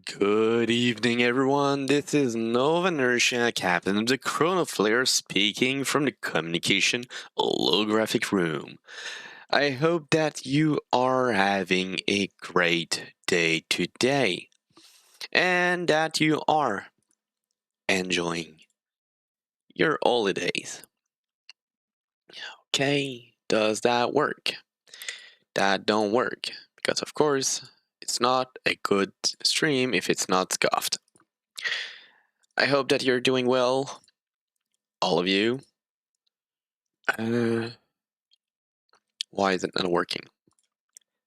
Good evening, everyone. This is Nova Inertia, Captain of the Chronoflare, speaking from the Communication Holographic Room. I hope that you are having a great day today, and that you are enjoying your holidays. Okay, does that work? That don't work, because of course, it's not a good stream if it's not scuffed. I hope that you're doing well, all of you. Why is it not working?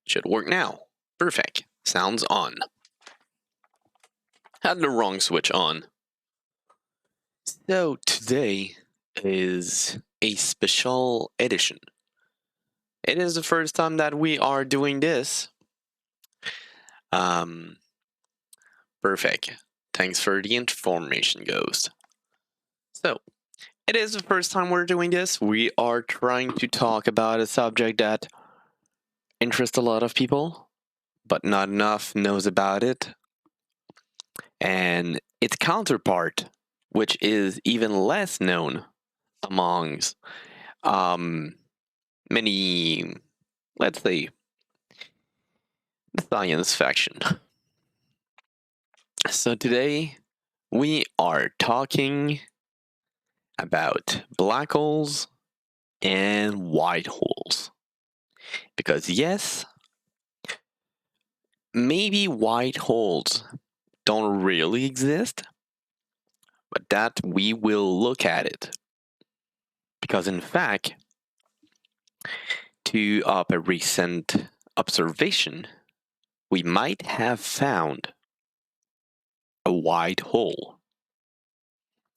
Should work now. Perfect. Sounds on. Had the wrong switch on. So today is a special edition. It is the first time that we are doing this. Perfect. Thanks for the information, Ghost. So, it is the first time we're doing this. We are trying to talk about a subject that interests a lot of people, but not enough knows about it. And its counterpart, which is even less known amongst many, let's say, the science faction. So today we are talking about black holes and white holes. Because yes, maybe white holes don't really exist, but that we will look at it. Because in fact, to a recent observation, we might have found a white hole.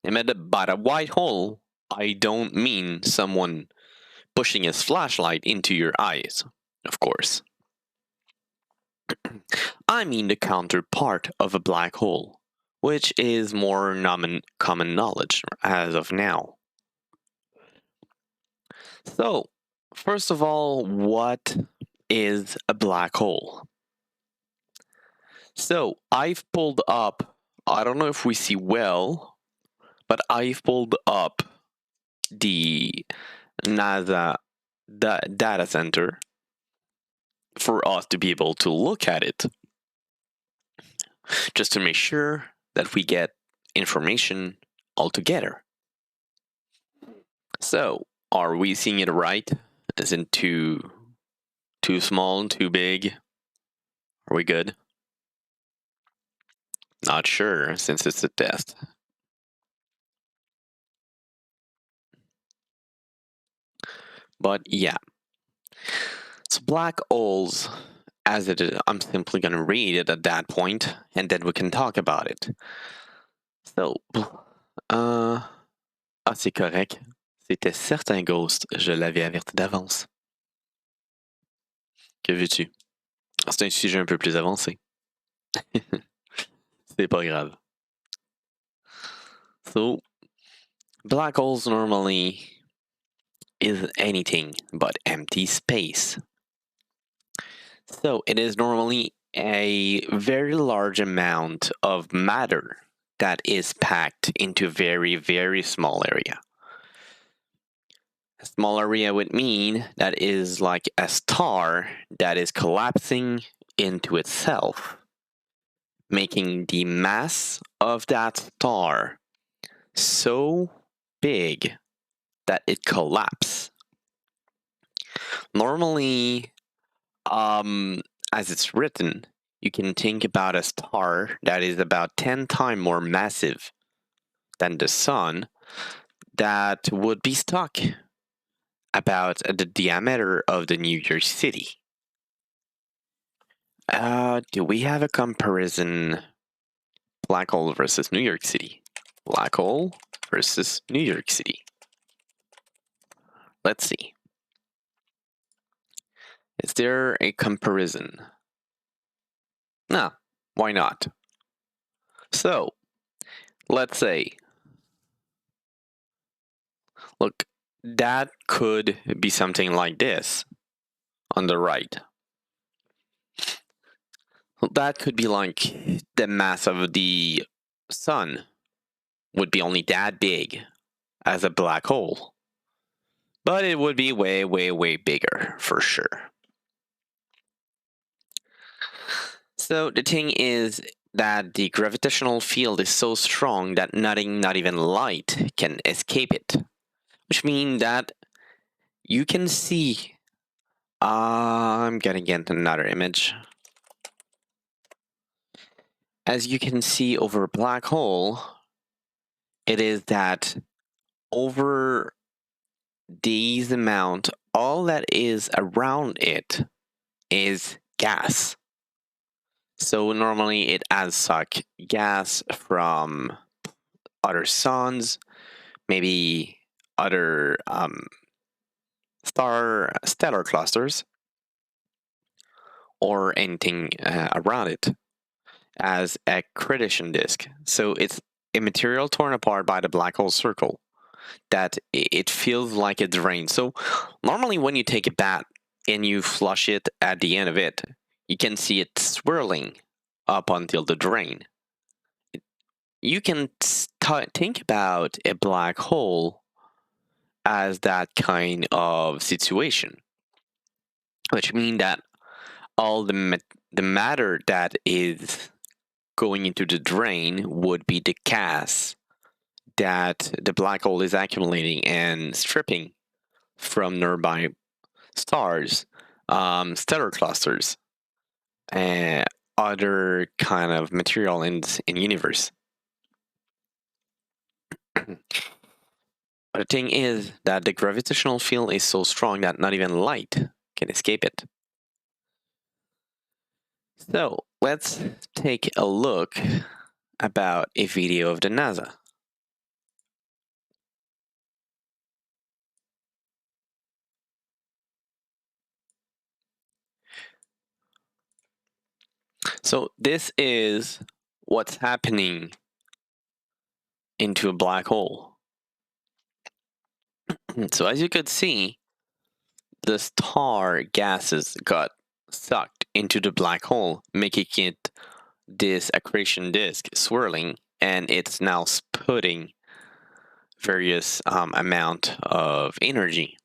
And by a white hole, I don't mean someone pushing his flashlight into your eyes, of course. I mean the counterpart of a black hole, which is more common knowledge as of now. So, first of all, what is a black hole? So, I've pulled up, I don't know if we see well, but I've pulled up the NASA data center for us to be able to look at it, just to make sure that we get information all together. So, are we seeing it right? Is it too small, too big? Are we good? Not sure, since it's a test. But yeah. So black holes, as it is, I'm simply going to read it at that point, and then we can talk about it. So, c'est correct. C'était certain, Ghost. Je l'avais averti d'avance. Que veux-tu? C'est un sujet un peu plus avancé. C'est pas grave. So, black holes normally is anything but empty space. So, it is normally a very large amount of matter that is packed into a very, very small area. A small area would mean that is like a star that is collapsing into itself, making the mass of that star so big that it collapses. Normally, as it's written, you can think about a star that is about 10 times more massive than the sun that would be stuck about the diameter of the New York City. Do we have a comparison? Black hole versus New York City. Black hole versus New York City. Let's see. Is there a comparison? No, why not? So, let's say, look, that could be something like this on the right. That could be like the mass of the sun would be only that big as a black hole. But it would be way, way, way bigger for sure. So the thing is that the gravitational field is so strong that nothing, not even light, can escape it. Which means that you can see. I'm gonna get another image. As you can see over a black hole, it is that over these amount, all that is around it is gas. So normally it has suck gas from other suns, maybe other stellar clusters, or anything around it as a accretion disk. So it's a material torn apart by the black hole circle that it feels like it drains. So normally when you take a bath and you flush it at the end of it, you can see it swirling up until the drain. You can think about a black hole as that kind of situation, which means that all the matter that is going into the drain would be the gas that the black hole is accumulating and stripping from nearby stars, stellar clusters, and other kind of material in universe. But the thing is that the gravitational field is so strong that not even light can escape it. So let's take a look about a video of the NASA. So this is what's happening into a black hole. So as you could see, the star gases got sucked into the black hole, making it this accretion disk swirling, and it's now spitting various amount of energy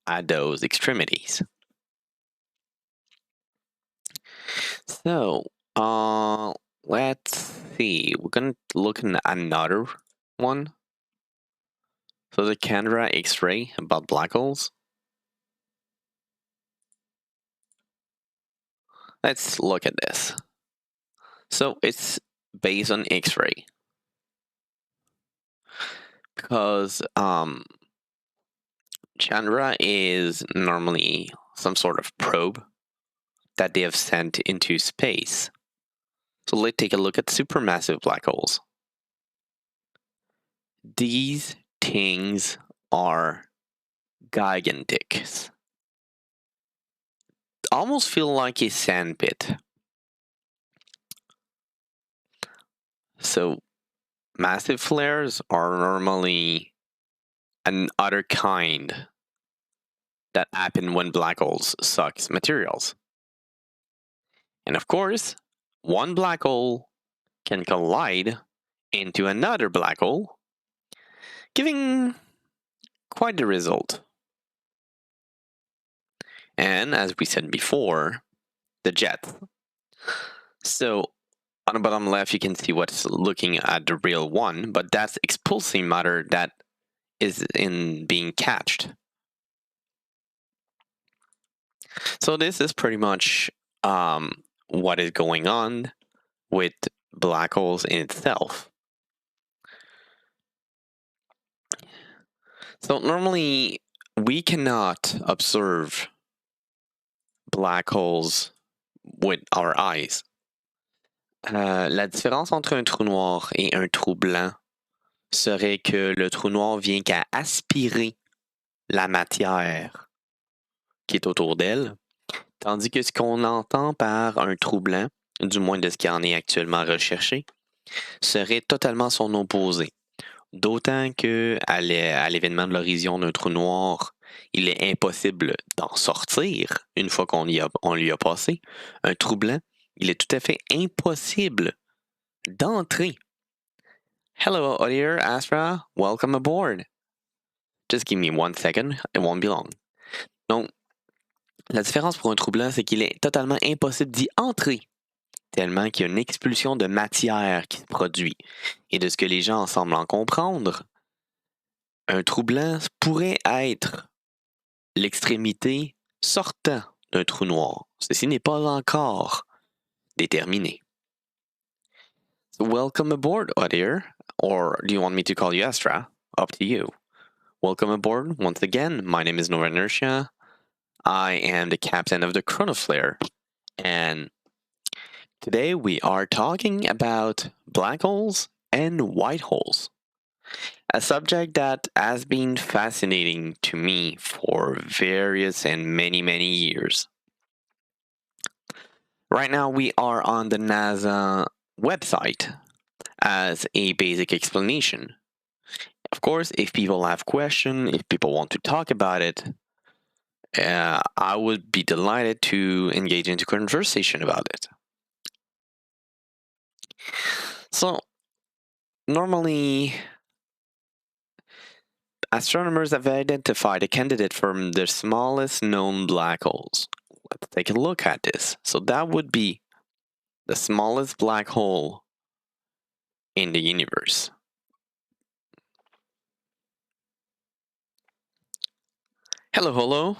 at those extremities. So let's see, we're gonna look at another one. So the Canberra X-ray about black holes. Let's look at this. So it's based on X-ray because Chandra is normally some sort of probe that they have sent into space. So let's take a look at supermassive black holes. These things are gigantic. Almost feel like a sandpit. So massive flares are normally another kind that happen when black holes suck materials. And of course, one black hole can collide into another black hole, giving quite the result. And as we said before, the jet. So on the bottom left, you can see what's looking at the real one, but that's expulsing matter that is in being catched. So this is pretty much what is going on with black holes in itself. So normally we cannot observe black holes with our eyes. La différence entre un trou noir et un trou blanc serait que le trou noir vient qu'à aspirer la matière qui est autour d'elle, tandis que ce qu'on entend par un trou blanc, du moins de ce qui en est actuellement recherché, serait totalement son opposé. D'autant que à l'événement de l'horizon d'un trou noir, il est impossible d'en sortir une fois qu'on lui a passé. Un trou blanc, il est tout à fait impossible d'entrer. Hello, dear Astra. Welcome aboard. Just give me 1 second. It won't be long. Donc, la différence pour un trou blanc, c'est qu'il est totalement impossible d'y entrer, tellement qu'il y a une expulsion de matière qui se produit. Et de ce que les gens semblent en comprendre, un trou blanc pourrait être l'extrémité sortant d'un trou noir. Ceci n'est pas encore déterminé. So welcome aboard, Odir. Or do you want me to call you Astra? Up to you. Welcome aboard once again. My name is Nova Inertia. I am the captain of the Chronoflare. And today we are talking about black holes and white holes. A subject that has been fascinating to me for various and many years. Right now we are on the NASA website as a basic explanation. Of course, if people have questions, if people want to talk about it, I would be delighted to engage into conversation about it. So, normally, astronomers have identified a candidate from the smallest known black holes. Let's take a look at this. So that would be the smallest black hole in the universe. Hello.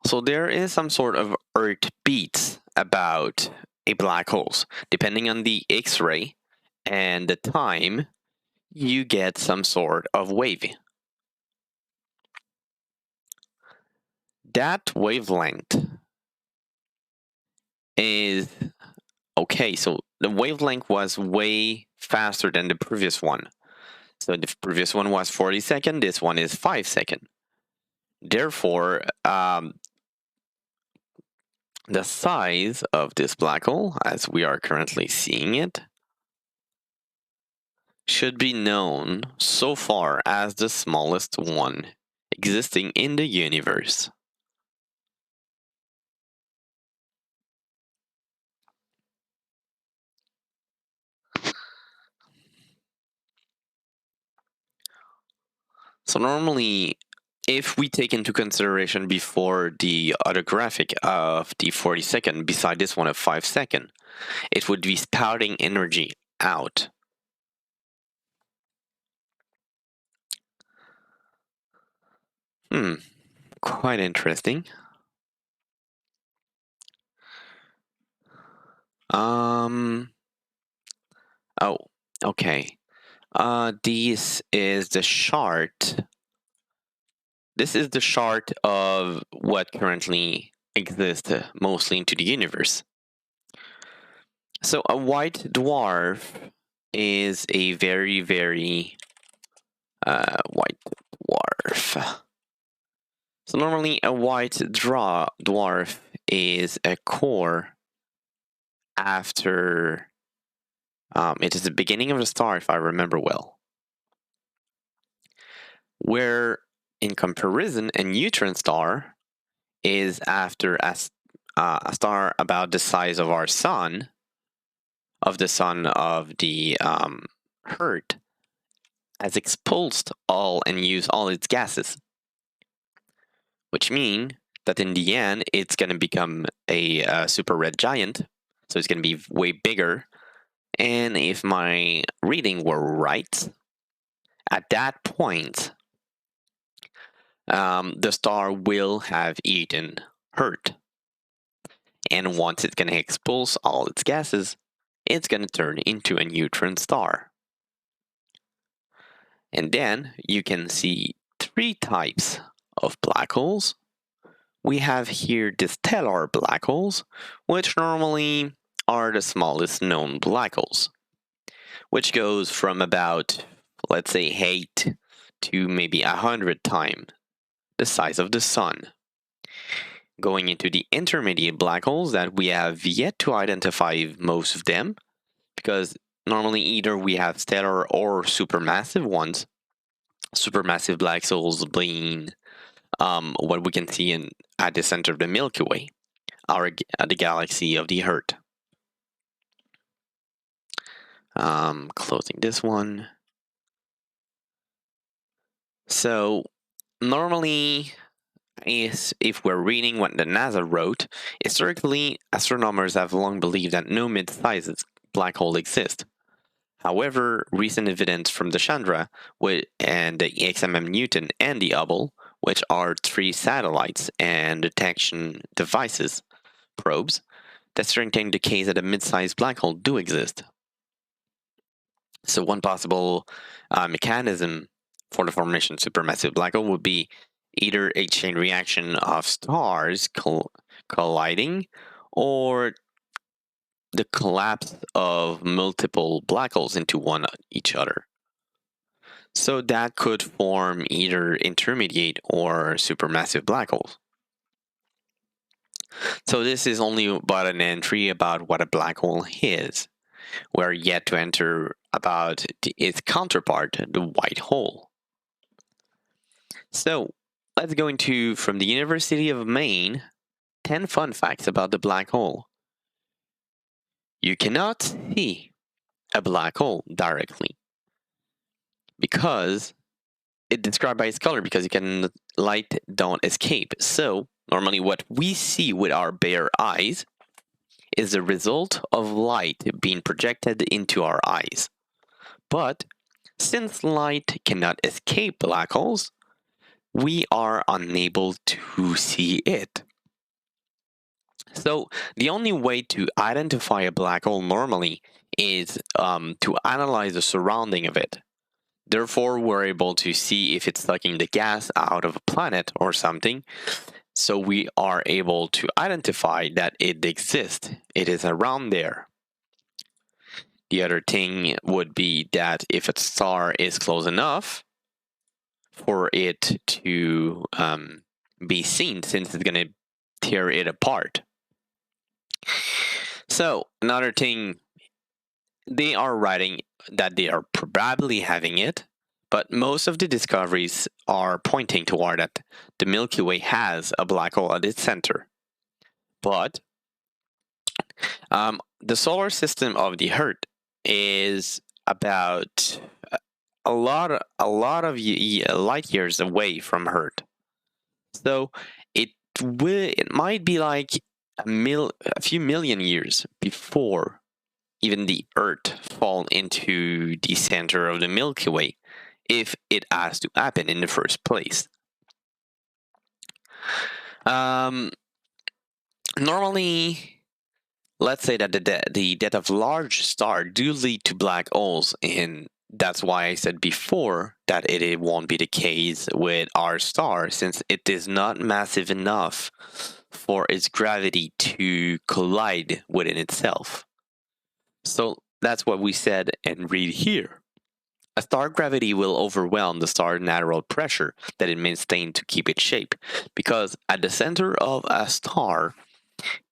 So there is some sort of Earth beats about a black hole. Depending on the X-ray and the time, you get some sort of wave. That wavelength is okay. So the wavelength was way faster than the previous one. So the previous one was 40 seconds. This one is 5 seconds. Therefore, the size of this black hole, as we are currently seeing it, should be known so far as the smallest one existing in the universe. So normally, if we take into consideration before the other graphic of the 40 second, beside this one of 5 second, it would be spouting energy out. Quite interesting. Oh, okay. This is the chart. This is the chart of what currently exists mostly into the universe. So a white dwarf is a very white dwarf. So normally a white dwarf is a core after it is the beginning of the star, if I remember well. Where in comparison, a neutron star is after a star about the size of our sun, of the sun of the Earth, has expulsed all and used all its gases. Which means that in the end, it's going to become a super red giant. So it's going to be way bigger. And if my reading were right, at that point, the star will have eaten Earth. And once it's going to expulse all its gases, it's going to turn into a neutron star. And then you can see 3 types of black holes. We have here the stellar black holes, which normally are the smallest known black holes, which goes from about, let's say, 8 to maybe 100 times the size of the sun. Going into the intermediate black holes that we have yet to identify most of them, because normally either we have stellar or supermassive ones. Supermassive black holes being what we can see at the center of the Milky Way. the galaxy of the Earth. Closing this one. So normally, if we're reading what the NASA wrote, historically, astronomers have long believed that no mid-sized black hole exists. However, recent evidence from the Chandra and the XMM Newton and the Hubble, which are 3 satellites and detection devices, probes, that strengthen the case that a mid-sized black hole do exist. So one possible mechanism for the formation of supermassive black hole would be either a chain reaction of stars colliding or the collapse of multiple black holes into each other. So that could form either intermediate or supermassive black holes. So this is only but an entry about what a black hole is. We're yet to enter about its counterpart, the white hole. So let's go into, from the University of Maine, 10 fun facts about the black hole. You cannot see a black hole directly because it's described by its color, because light don't escape. So normally what we see with our bare eyes is the result of light being projected into our eyes. But since light cannot escape black holes, we are unable to see it. So the only way to identify a black hole normally is to analyze the surrounding of it. Therefore, we're able to see if it's sucking the gas out of a planet or something. So we are able to identify that it exists. It is around there. The other thing would be that if a star is close enough for it to be seen, since it's going to tear it apart. So another thing, they are writing that they are probably having it, but most of the discoveries are pointing toward that the Milky Way has a black hole at its center. But the solar system of the Earth is about a lot of light years away from Earth. So it might be like a few million years before even the Earth fall into the center of the Milky Way, if it has to happen in the first place. Normally, let's say that the death of large stars do lead to black holes, and that's why I said before that it won't be the case with our star, since it is not massive enough for its gravity to collide within itself. So that's what we said and read here. A star gravity will overwhelm the star's natural pressure that it maintains to keep its shape, because at the center of a star,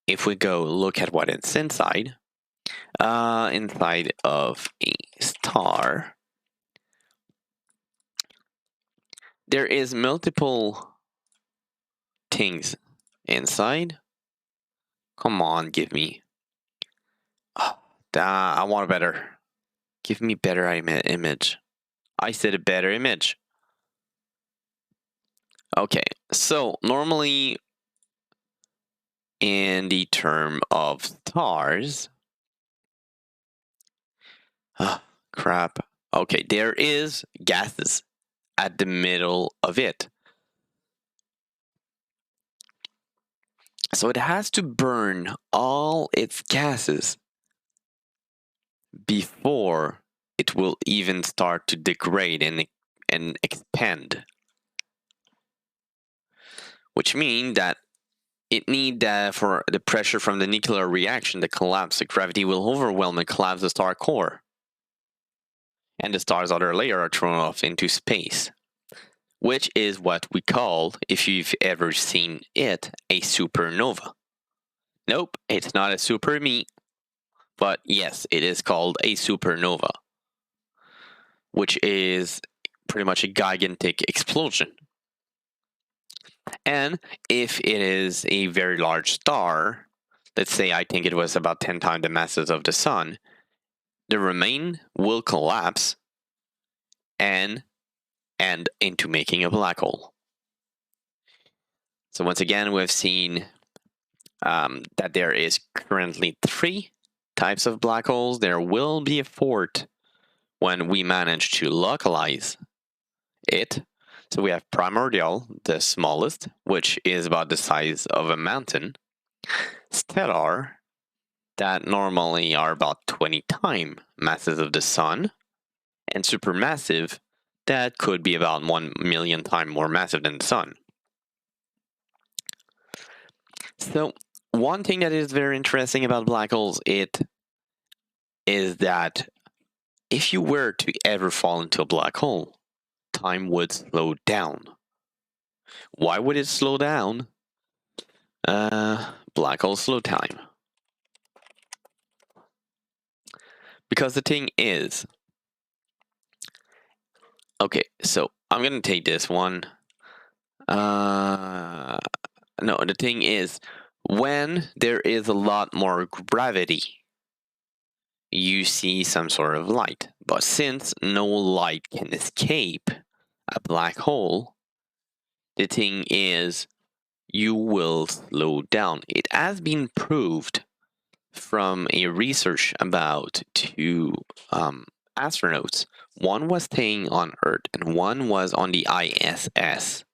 if we go look at what it's inside of a star, there is multiple things inside. Come on, give me. I want a better. Give me better image. I said a better image. Okay, so normally in the term of stars, crap. Okay, there is gases at the middle of it. So it has to burn all its gases before it will even start to degrade and expand. Which means that it needs for the pressure from the nuclear reaction to collapse, the gravity will overwhelm and collapse the star core. And the star's outer layer are thrown off into space, which is what we call, if you've ever seen it, a supernova. Nope, it's not a super me, but yes, it is called a supernova, which is pretty much a gigantic explosion. And if it is a very large star, let's say I think it was about 10 times the masses of the sun, the remain will collapse and end into making a black hole. So once again, we've seen that there is currently 3 types of black holes. There will be a 4th when we manage to localize it. So we have primordial, the smallest, which is about the size of a mountain. Stellar, that normally are about 20 times masses of the sun. And supermassive, that could be about 1 million times more massive than the sun. So one thing that is very interesting about black holes is that if you were to ever fall into a black hole, time would slow down. Why would it slow down? Black holes slow time. Because the thing is, okay, so I'm gonna take this one. No, the thing is, when there is a lot more gravity, you see some sort of light. But since no light can escape a black hole, the thing is, you will slow down. It has been proved from a research about 2 astronauts. One was staying on Earth and one was on the ISS.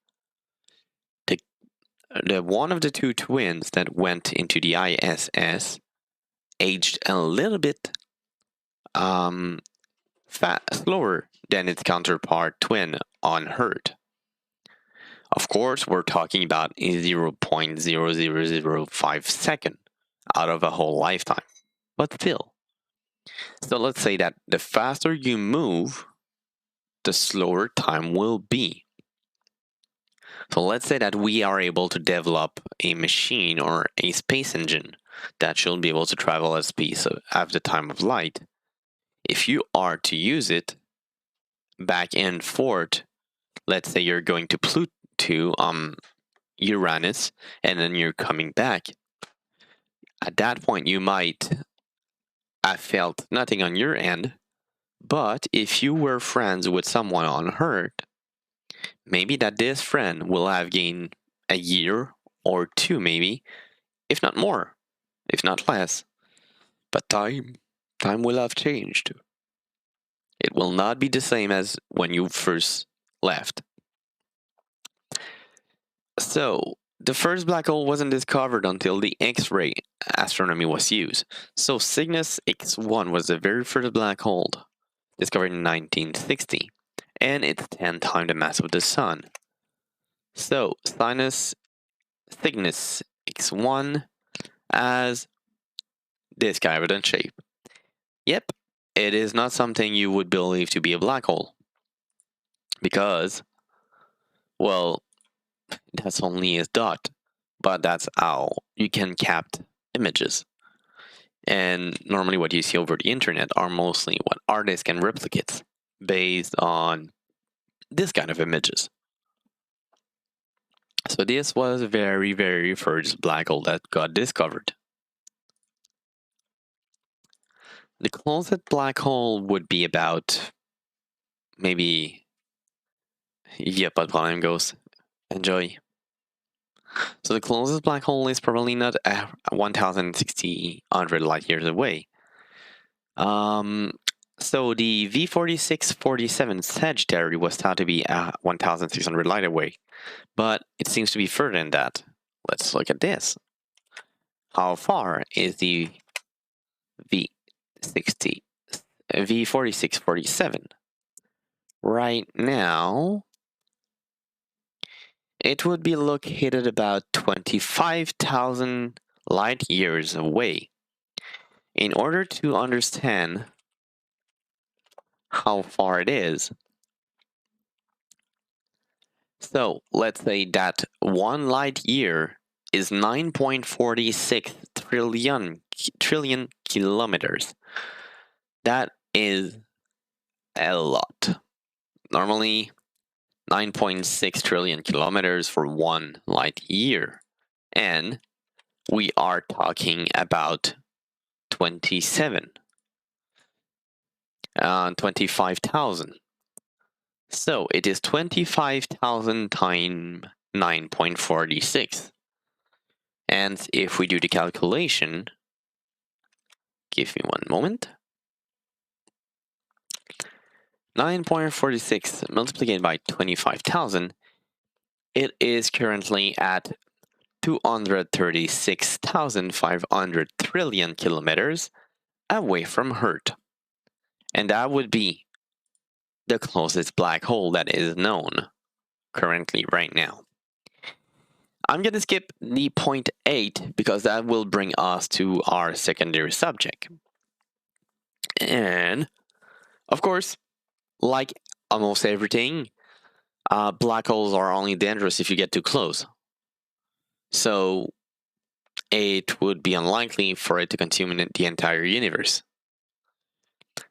The one of the 2 twins that went into the ISS aged a little bit slower than its counterpart twin on Earth. Of course, we're talking about 0.0005 second out of a whole lifetime, but still. So let's say that the faster you move, the slower time will be. So let's say that we are able to develop a machine or a space engine that should be able to travel at speed at the time of light. If you are to use it back and forth, let's say you're going to Uranus and then you're coming back. At that point, you might have felt nothing on your end, but if you were friends with someone on Earth, maybe that this friend will have gained a year or 2 maybe, if not more, if not less. But time will have changed. It will not be the same as when you first left. So the first black hole wasn't discovered until the X-ray astronomy was used. So Cygnus X1 was the very first black hole discovered in 1960, and it's 10 times the mass of the sun. So Cygnus X1 as this kind of shape. Yep, it is not something you would believe to be a black hole. Because, well, that's only a dot. But that's how you can capture images. And normally what you see over the internet are mostly what artists can replicate based on this kind of images. So this was the very, very first black hole that got discovered. The closest black hole would be about maybe... Yeah, pas de problème, Ghost. Enjoy. So the closest black hole is probably not 1,600 light years away. So the V4647 Sagittarius was thought to be 1,600 light away, but it seems to be further than that. Let's look at this. How far is the V4647? Right now, it would be located about 25,000 light years away. In order to understand how far it is, so let's say that 1 light year is 9.46 trillion kilometers. That is a lot. Normally, 9.6 trillion kilometers for 1 light year. And we are talking about 25,000. So it is 25,000 times 9.46. And if we do the calculation, give me one moment. 9.46 multiplied by 25,000, it is currently at 236,500 trillion kilometers away from Earth. And that would be the closest black hole that is known currently right now. I'm going to skip the point 8 because that will bring us to our secondary subject. And, of course, like almost everything, black holes are only dangerous if you get too close. So it would be unlikely for it to consume the entire universe.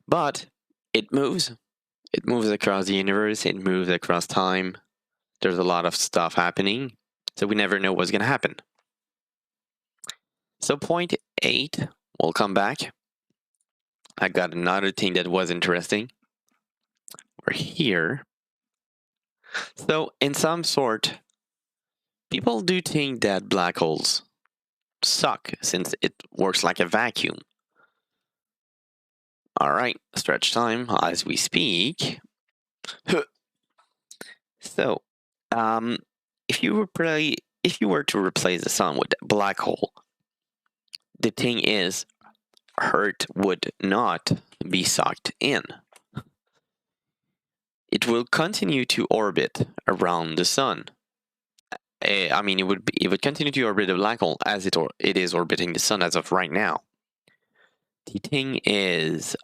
But it moves. It moves across the universe. It moves across time. There's a lot of stuff happening. So we never know what's going to happen. So point 8, we'll come back. I got another thing that was interesting. We're here. So in some sort, people do think that black holes suck since it works like a vacuum. All right, stretch time as we speak. So, if you were to replace the sun with a black hole, the thing is, Earth would not be sucked in. It will continue to orbit around the sun. I mean, it would continue to orbit a black hole as it is orbiting the sun as of right now. The thing is,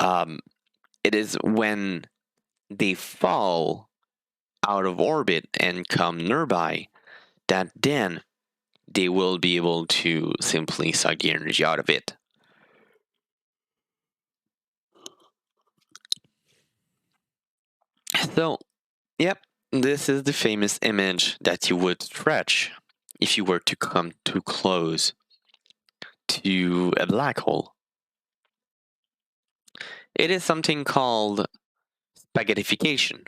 it is when they fall out of orbit and come nearby that then they will be able to simply suck the energy out of it. So, yep, this is the famous image that you would stretch if you were to come too close to a black hole. It is something called spaghettification.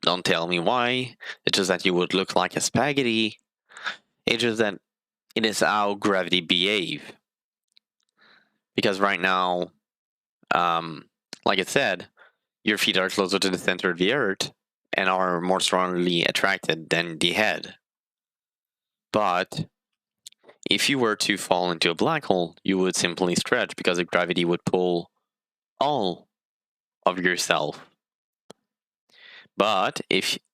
Don't tell me why. It's just that you would look like a spaghetti. It's just that it is how gravity behaves. Because right now, like I said, your feet are closer to the center of the earth and are more strongly attracted than the head. But if you were to fall into a black hole, you would simply stretch because the gravity would pull all of yourself. But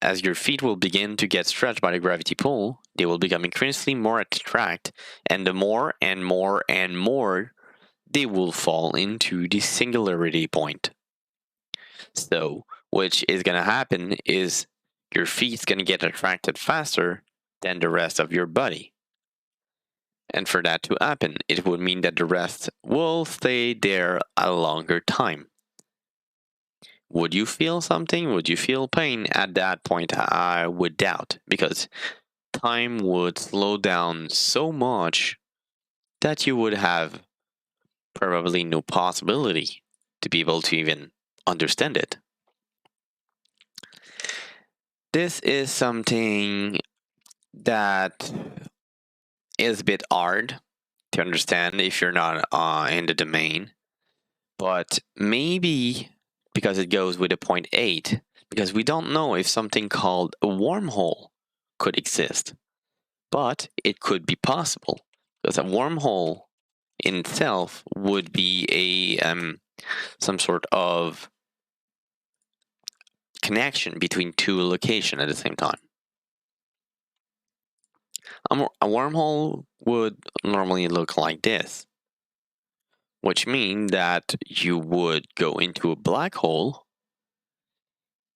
as your feet will begin to get stretched by the gravity pull, they will become increasingly more attracted, and the more and more and more they will fall into the singularity point. So, which is going to happen is your feet's going to get attracted faster than the rest of your body. And for that to happen, it would mean that the rest will stay there a longer time. Would you feel something? Would you feel pain at that point? I would doubt, because time would slow down so much that you would have probably no possibility to be able to even understand it. This is something that is a bit hard to understand if you're not in the domain, but maybe because it goes with the point 8, because we don't know if something called a wormhole could exist, but it could be possible, because a wormhole in itself would be a some sort of connection between two locations at the same time. A wormhole would normally look like this, which means that you would go into a black hole,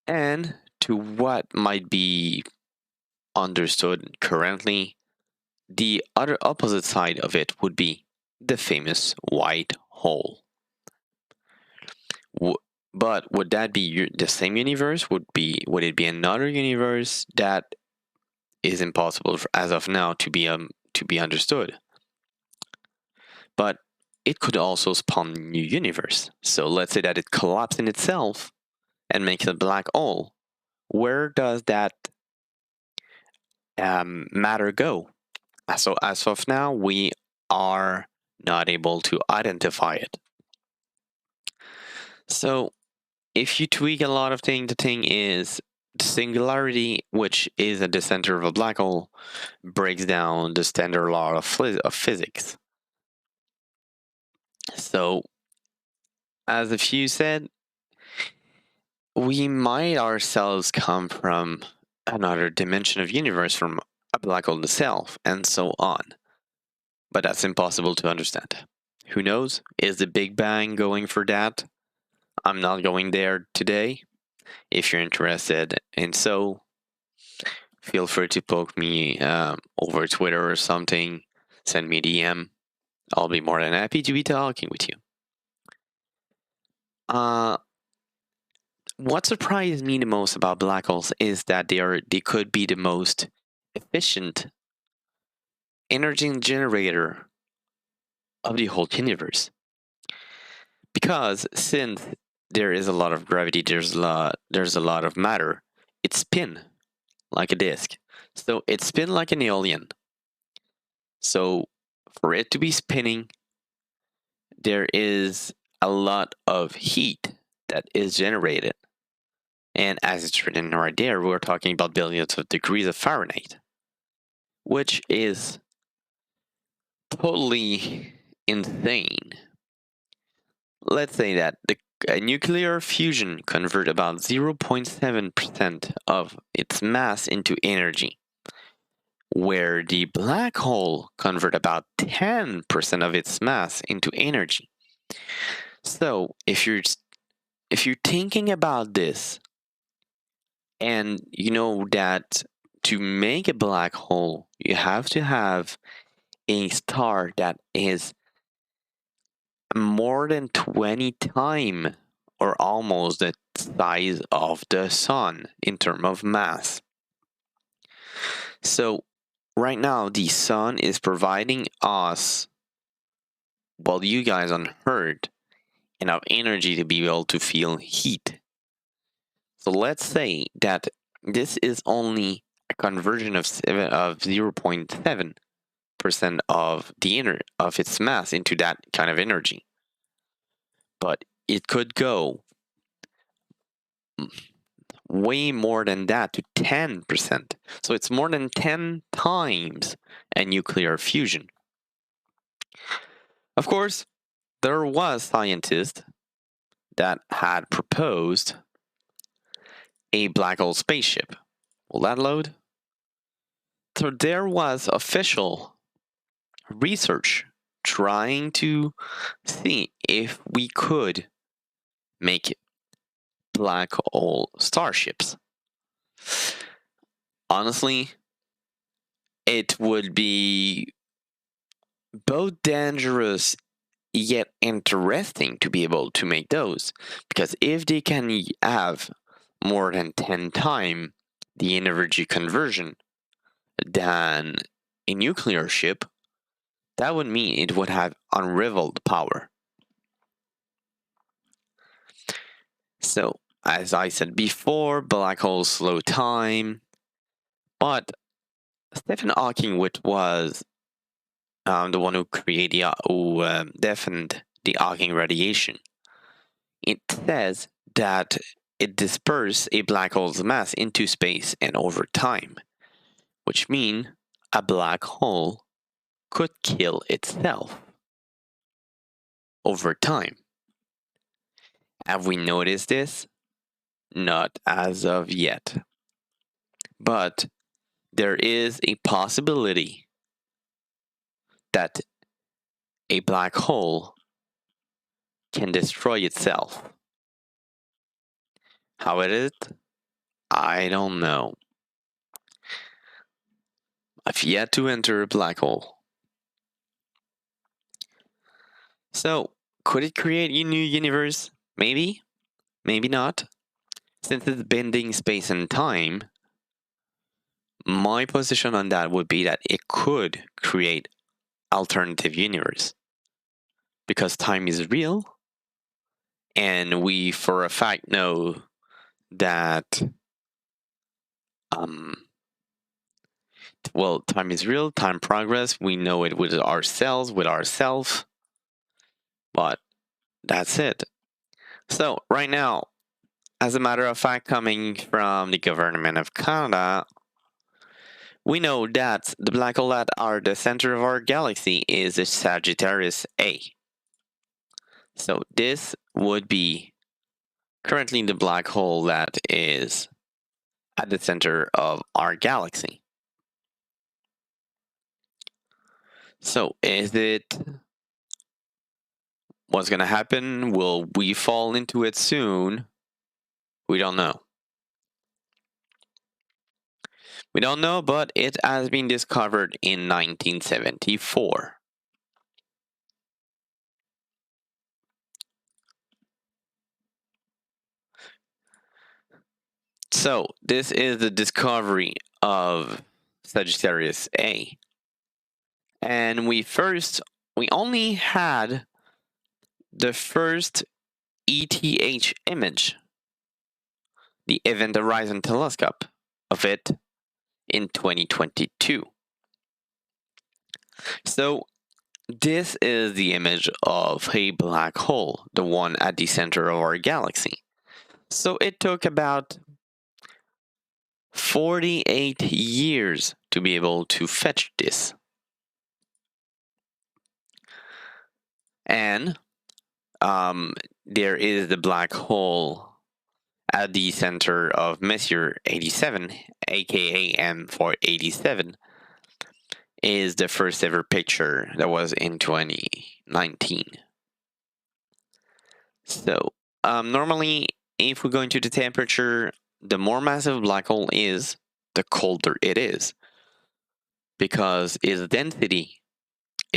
and to what might be understood currently, the other opposite side of it would be the famous white hole. But would that be the same universe? Would it be another universe? That is impossible as of now to be understood. but it could also spawn a new universe. So let's say that it collapses in itself and makes a black hole. Where does that matter go? So as of now, we are not able to identify it. So if you tweak a lot of things, the thing is the singularity, which is at the center of a black hole, breaks down the standard law of physics. So as a few said, we might ourselves come from another dimension of universe, from a black hole itself, and so on. But that's impossible to understand. Who knows? Is the Big Bang going for that? I'm not going there today. If you're interested in so, feel free to poke me over Twitter or something. Send me a DM. I'll be more than happy to be talking with you. What surprised me the most about black holes is that they could be the most efficient energy generator of the whole universe. Because since there is a lot of gravity, there's a lot of matter, it spins like a disk. So it spins like an alien. So for it to be spinning, there is a lot of heat that is generated. And as it's written right there, we're talking about billions of degrees of Fahrenheit, which is totally insane. Let's say that the nuclear fusion converts about 0.7% of its mass into energy, where the black hole converts about 10% of its mass into energy. So if you're thinking about this, and you know that to make a black hole, you have to have a star that is more than 20 times or almost the size of the sun in terms of mass. So right now, the sun is providing us, well, you guys on Earth, enough energy to be able to feel heat. So let's say that this is only a conversion of 0.7% of of its mass into that kind of energy. But it could go way more than that, to 10%. So it's more than 10 times a nuclear fusion. Of course, there was scientists that had proposed a black hole spaceship. Will that load? So there was official research trying to see if we could make black hole starships. Honestly, it would be both dangerous yet interesting to be able to make those, because if they can have more than 10 times the energy conversion than a nuclear ship, that would mean it would have unrivaled power. So, as I said before, black holes slow time, but Stephen Hawking, which was the one who defined the Hawking radiation, it says that it disperses a black hole's mass into space and over time, which means a black hole could kill itself over time. Have we noticed this? Not as of yet. But there is a possibility that a black hole can destroy itself. How it is? I don't know. I've yet to enter a black hole. So, could it create a new universe? Maybe, maybe not. Since it's bending space and time, my position on that would be that it could create alternative universe. because time is real, and we for a fact know that well, time is real, time progress. We know it with ourselves, but that's it. So right now, as a matter of fact, coming from the government of Canada, we know that the black hole that are the center of our galaxy is a Sagittarius A. So this would be currently the black hole that is at the center of our galaxy. So is it what's going to happen? Will we fall into it soon? We don't know. We don't know, but it has been discovered in 1974. So this is the discovery of Sagittarius A. And we only had the first ETH image, the Event Horizon Telescope, of it in 2022. So this is the image of a black hole, the one at the center of our galaxy. So it took about 48 years to be able to fetch this. And there is the black hole at the center of Messier 87, aka M487, is the first ever picture that was in 2019. So normally, if we go into the temperature, the more massive a black hole is, the colder it is, because its density,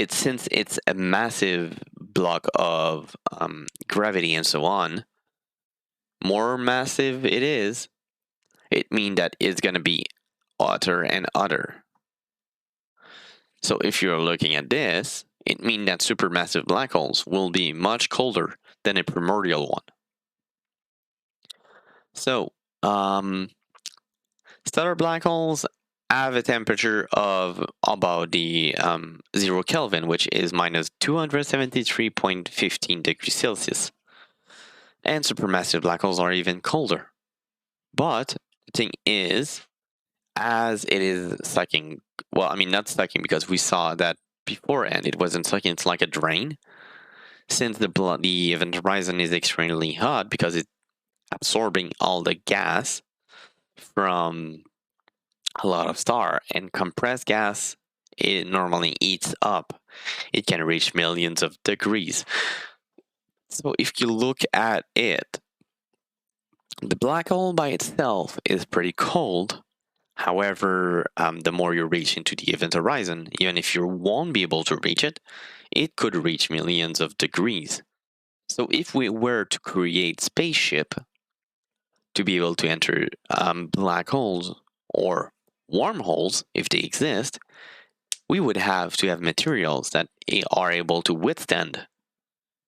since it's a massive block of gravity and so on, more massive it is, it means that it's going to be hotter and hotter. So if you're looking at this, it means that supermassive black holes will be much colder than a primordial one. So, stellar black holes have a temperature of about the 0 Kelvin, which is minus 273.15 degrees Celsius. And supermassive black holes are even colder. But the thing is, as it is sucking, well, I mean, not sucking because we saw that beforehand, it wasn't sucking, it's like a drain. Since the event horizon is extremely hot because it's absorbing all the gas from a lot of star, and compressed gas, it normally eats up. It can reach millions of degrees. So if you look at it, the black hole by itself is pretty cold. However, the more you reach into the event horizon, even if you won't be able to reach it, it could reach millions of degrees. So if we were to create spaceship to be able to enter black holes or wormholes, if they exist, we would have to have materials that are able to withstand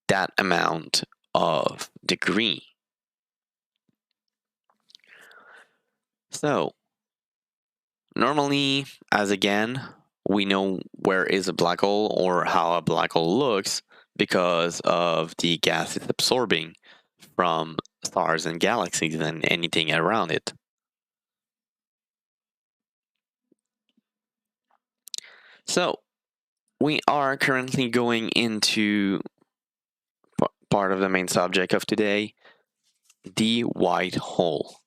that amount of degree. So normally, as again, we know where is a black hole or how a black hole looks because of the gas it's absorbing from stars and galaxies and anything around it. So we are currently going into part of the main subject of today, the white hole.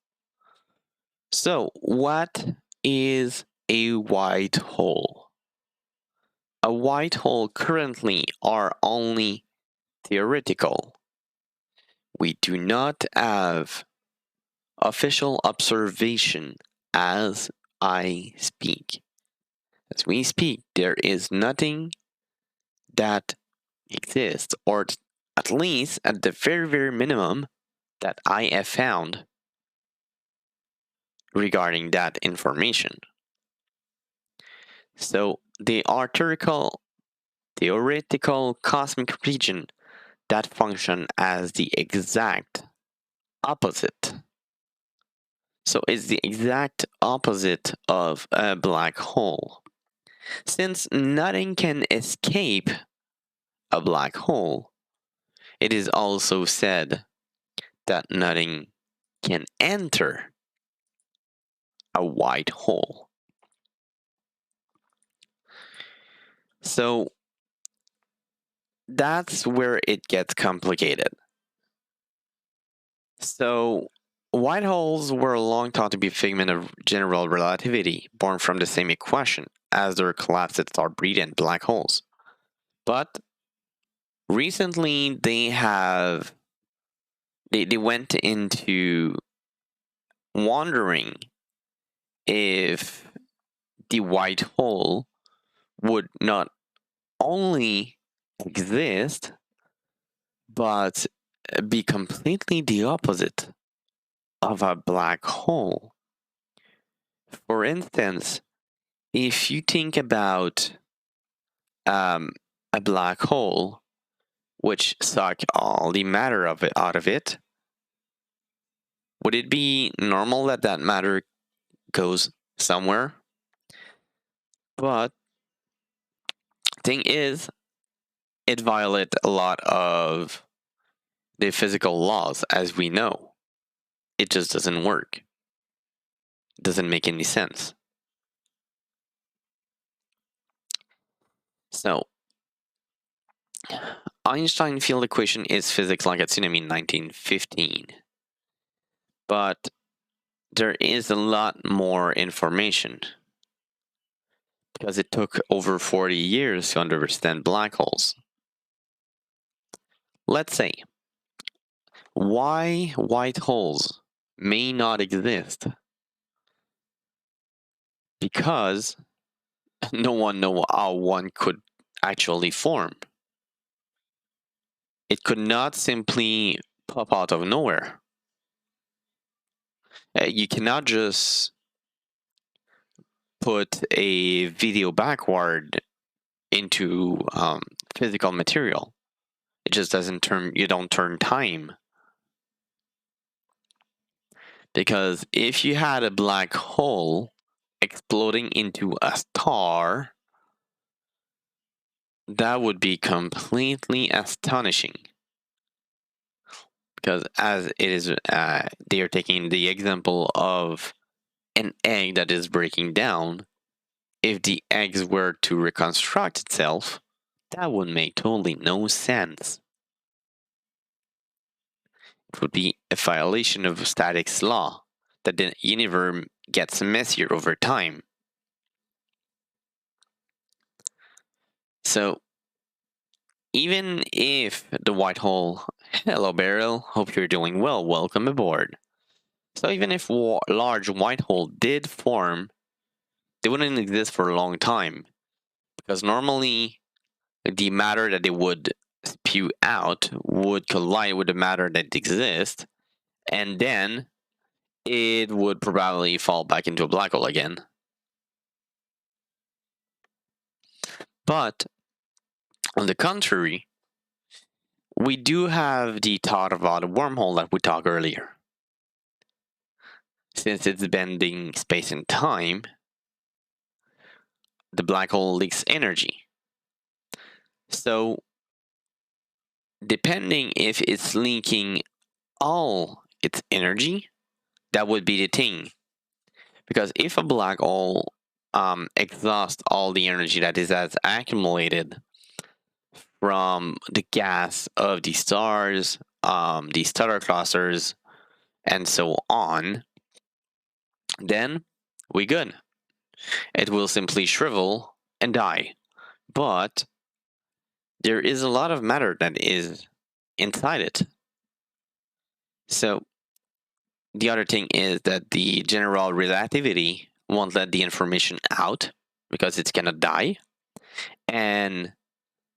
So what is a white hole? A white hole currently are only theoretical. We do not have official observation as I speak. As we speak, there is nothing that exists, or at least at the very, very minimum, that I have found regarding that information. So the theoretical cosmic region that function as the exact opposite. So it's the exact opposite of a black hole. Since nothing can escape a black hole, it is also said that nothing can enter a white hole. So that's where it gets complicated. So white holes were long thought to be a figment of general relativity, born from the same equation as their collapsed star brilliant black holes. But recently they went into wondering if the white hole would not only exist but be completely the opposite of a black hole. For instance, if you think about a black hole which suck all the matter of it out of it, would it be normal that that matter goes somewhere? But thing is, it violates a lot of the physical laws, as we know. It just doesn't work. It doesn't make any sense. So, Einstein field equation is physics like a tsunami in 1915. But there is a lot more information because it took over 40 years to understand black holes. Let's say, why white holes may not exist? Because no one knows how one could actually form. It could not simply pop out of nowhere. You cannot just put a video backward into physical material. It just doesn't turn, you don't turn time. Because if you had a black hole exploding into a star, that would be completely astonishing. Because as it is, they are taking the example of an egg that is breaking down. If the eggs were to reconstruct itself, that would make totally no sense. It would be a violation of statics law, that the universe gets messier over time. So, even if the white hole, hello Beryl, hope you're doing well, welcome aboard. So even if large white hole did form, they wouldn't exist for a long time, because normally the matter that they would spew out would collide with the matter that exists, and then it would probably fall back into a black hole again. But on the contrary, we do have the thought about a wormhole that we talked earlier. Since it's bending space and time, the black hole leaks energy. So, depending if it's leaking all its energy, that would be the thing. Because if a black hole exhausts all the energy that is has accumulated from the gas of the stars, the stellar clusters, and so on, then we good. It will simply shrivel and die. But there is a lot of matter that is inside it. So the other thing is that the general relativity won't let the information out because it's gonna die. And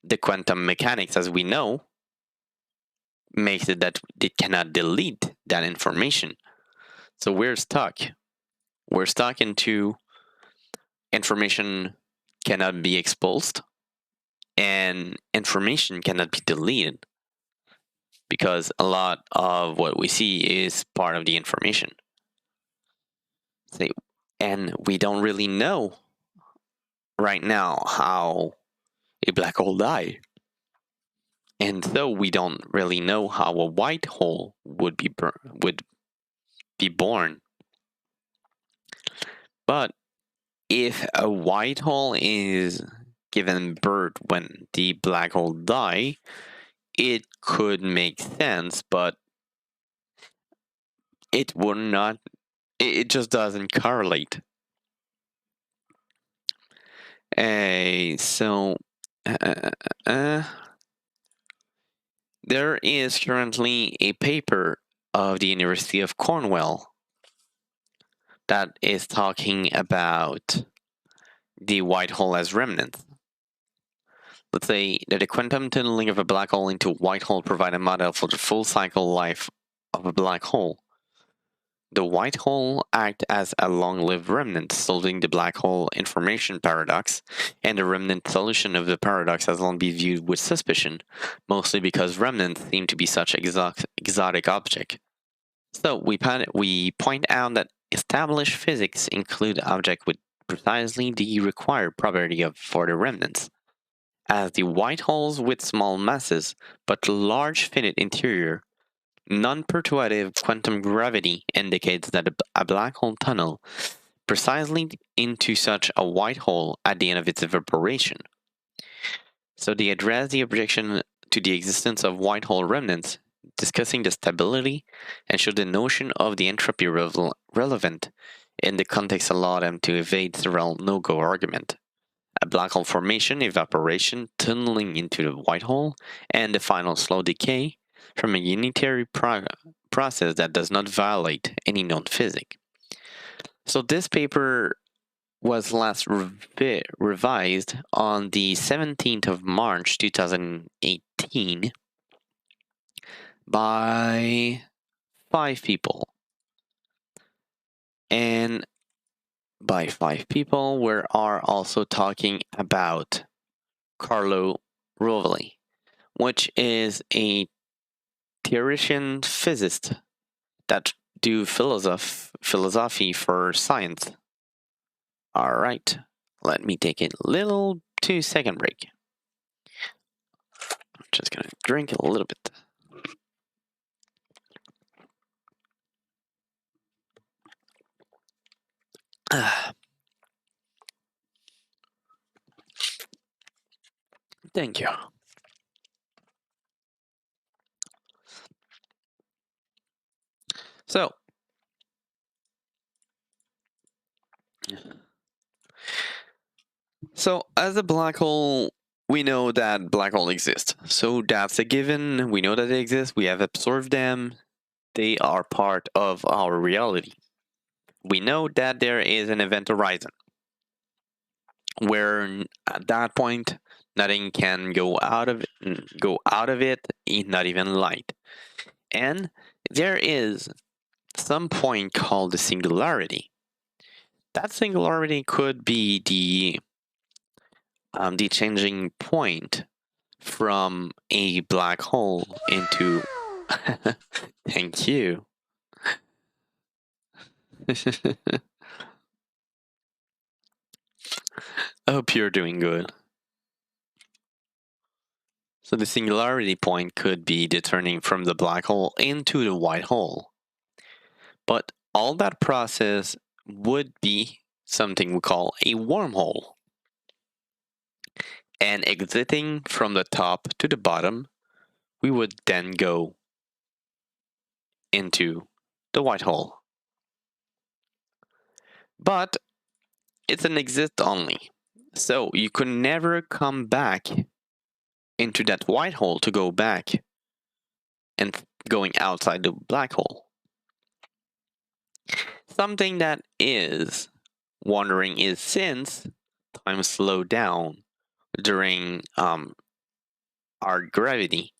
the quantum mechanics, as we know, makes it that it cannot delete that information. So we're stuck. We're stuck into information cannot be exposed and information cannot be deleted because a lot of what we see is part of the information. And we don't really know right now how a black hole died. And so we don't really know how a white hole would be born. But if a white hole is given birth when the black hole die, it could make sense, but it would not. It just doesn't correlate. So there is currently a paper of the University of Cornwall that is talking about the white hole as remnants. Let's say that the quantum tunneling of a black hole into a white hole provide a model for the full cycle life of a black hole. The white hole acts as a long-lived remnant, solving the black hole information paradox, and the remnant solution of the paradox has long been viewed with suspicion, mostly because remnants seem to be such exotic object. So we point out that established physics include objects with precisely the required property for the remnants. As the white holes with small masses but large finite interior, non-perturbative quantum gravity indicates that a black hole tunnel precisely into such a white hole at the end of its evaporation. So they address the objection to the existence of white hole remnants, discussing the stability, and show the notion of the entropy relevant in the context allowed them to evade the no-go argument. A black hole formation, evaporation, tunneling into the white hole, and the final slow decay from a unitary process that does not violate any known physics. So this paper was last revised on the 17th of March 2018 by 5 people. And by 5 people, we are also talking about Carlo Rovelli, which is a theoretician physicist that do philosophy for science. All right, let me take a little 2-second break. I'm just gonna drink a little bit. Thank you. So as a black hole, we know that black hole exists. So that's a given. We know that they exist. We have observed them. They are part of our reality. We know that there is an event horizon where at that point nothing can go out of it, not even light. And there is some point called the singularity. That singularity could be the changing point from a black hole into thank you. I hope you're doing good. So the singularity point could be the turning from the black hole into the white hole. But all that process would be something we call a wormhole. And exiting from the top to the bottom, we would then go into the white hole. But it's an exist only. So you could never come back into that white hole to go back and going outside the black hole. Something that is wondering is since time slowed down during our gravity,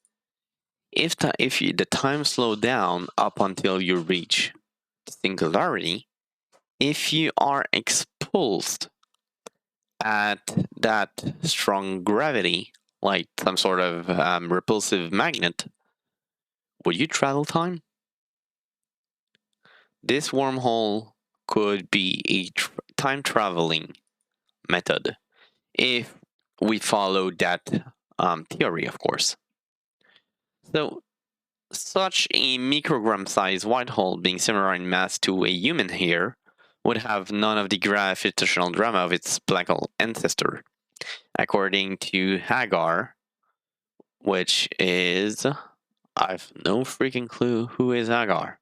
if the time slowed down up until you reach singularity, if you are expulsed at that strong gravity, like some sort of repulsive magnet, would you travel time? This wormhole could be a time traveling method if we follow that theory, of course. So, such a microgram sized white hole being similar in mass to a human hair would have none of the gravitational drama of its black hole ancestor, according to Hagar, which is. I've no freaking clue who is Hagar.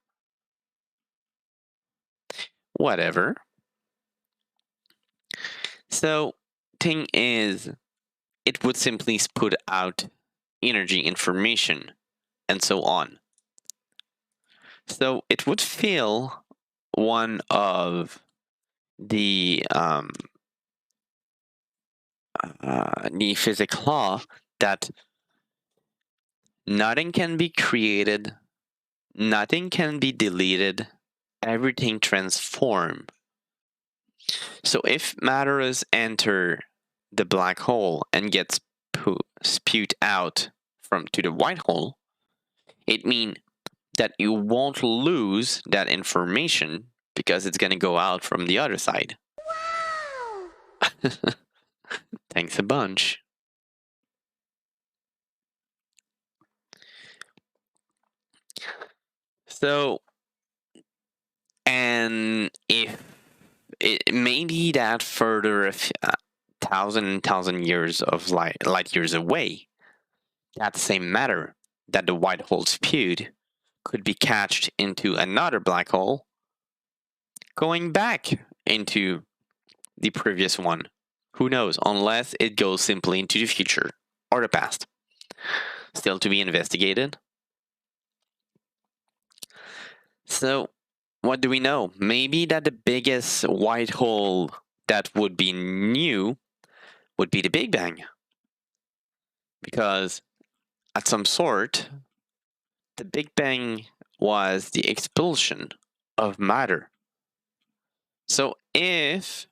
Whatever. So, thing is, it would simply put out energy information and so on. So it would fill one of the physics law that nothing can be created, nothing can be deleted, everything transforms. So if matters enter the black hole and gets spewed out to the white hole, it means that you won't lose that information because it's going to go out from the other side. Wow! Thanks a bunch. So, and if it may be that further thousand years of light years away, that same matter that the white hole spewed could be catched into another black hole, going back into the previous one. Who knows, unless it goes simply into the future or the past. Still to be investigated. So, what do we know? Maybe that the biggest white hole that would be new would be the Big Bang. Because at some sort, the Big Bang was the expulsion of matter. So if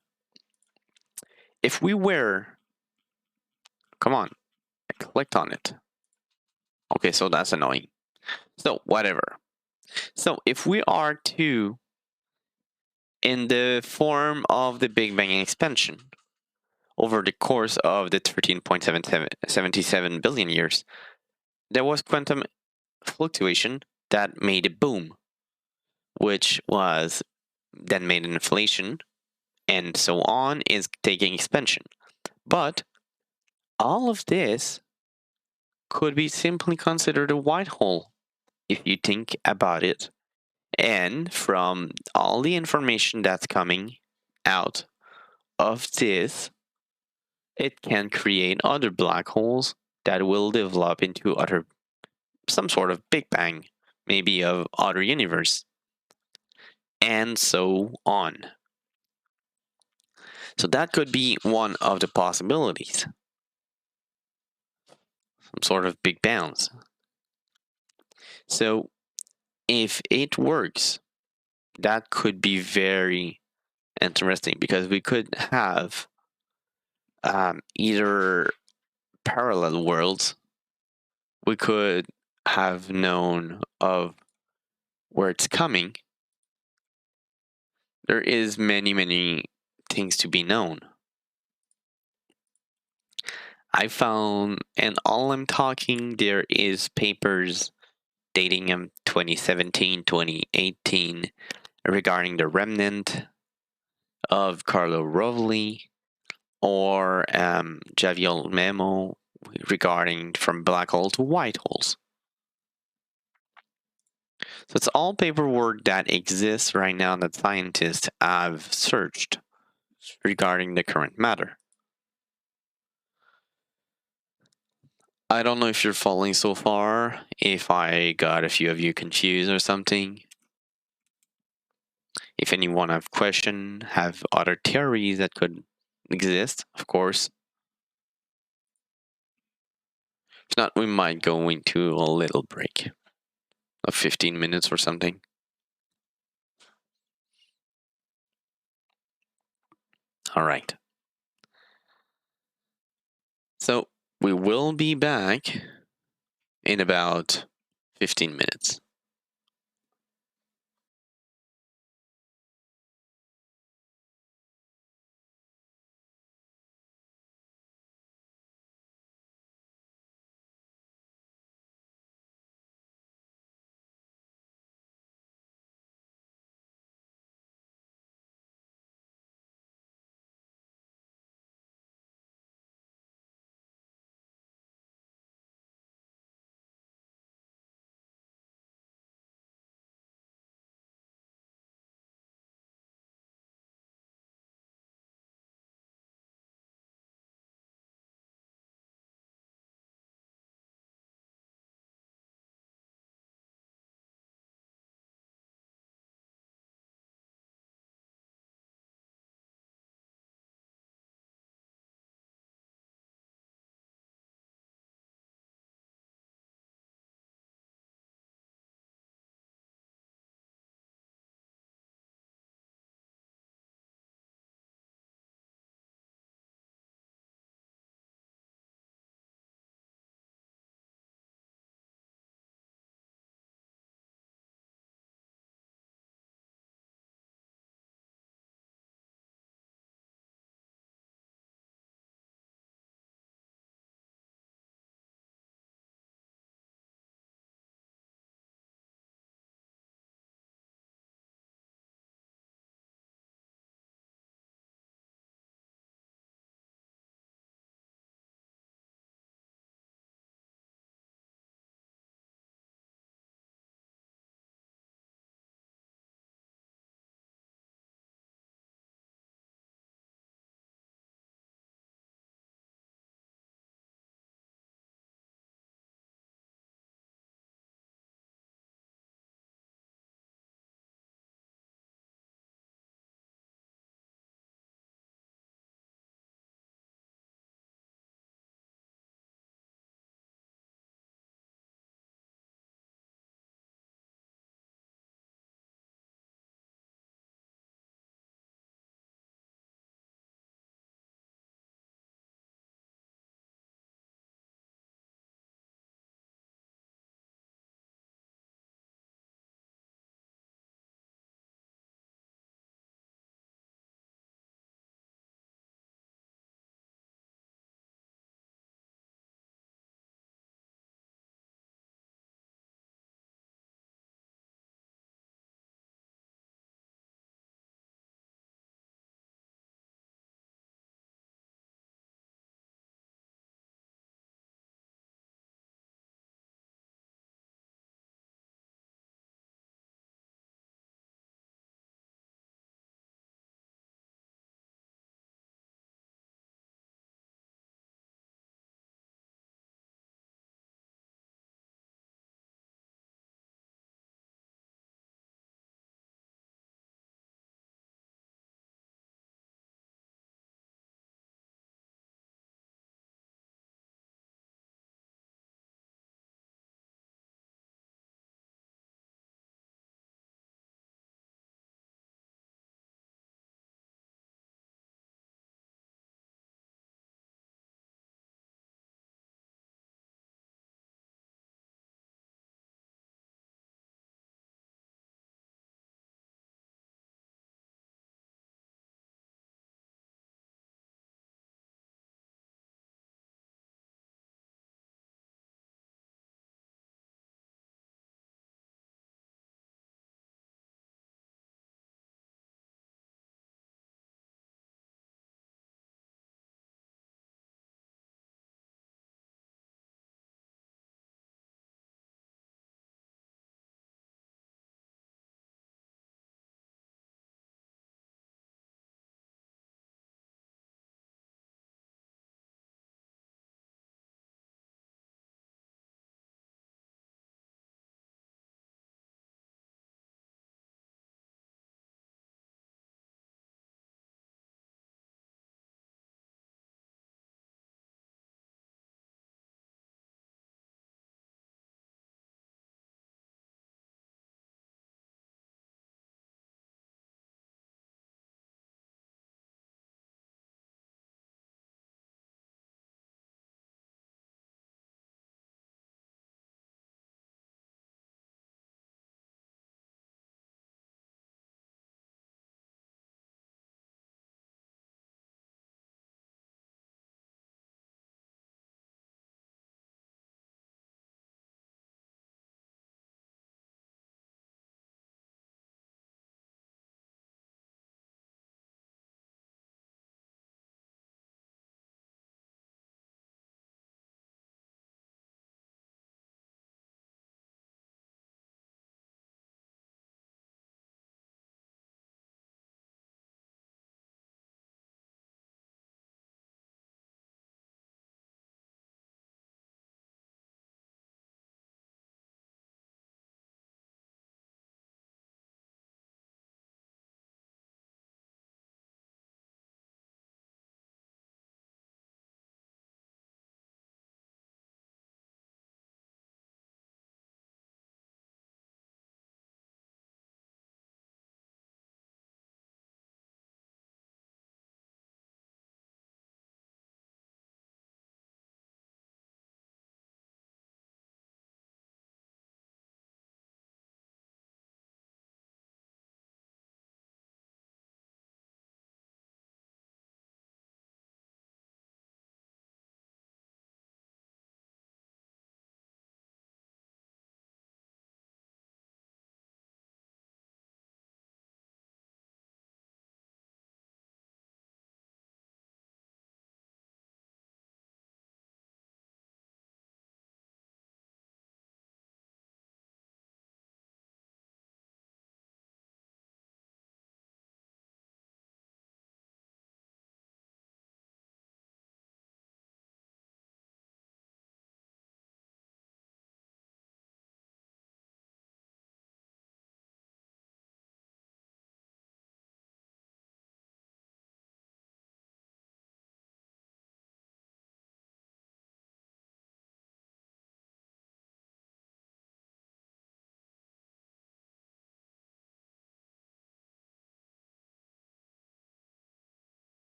we were, come on, I clicked on it. Okay, so that's annoying. So whatever. So if we are to, in the form of the Big Bang expansion, over the course of the 13.77 billion years, there was quantum fluctuation that made a boom, which was then made an inflation, and so on is taking expansion. But all of this could be simply considered a white hole if you think about it. And from all the information that's coming out of this, it can create other black holes that will develop into some sort of Big Bang, maybe of other universe, and so on. So that could be one of the possibilities. Some sort of big bounce. So if it works, that could be very interesting because we could have either parallel worlds. We could have known of where it's coming. There is many things to be known. I found, and all I'm talking, there is papers dating 2017, 2018 regarding the remnant of Carlo Rovelli or Javier Memo regarding from black hole to white holes. So it's all paperwork that exists right now that scientists have searched regarding the current matter. I don't know if you're following so far, if I got a few of you confused or something. If anyone have question, have other theories that could exist, of course. If not, we might go into a little break of 15 minutes or something. All right. So We will be back in about 15 minutes.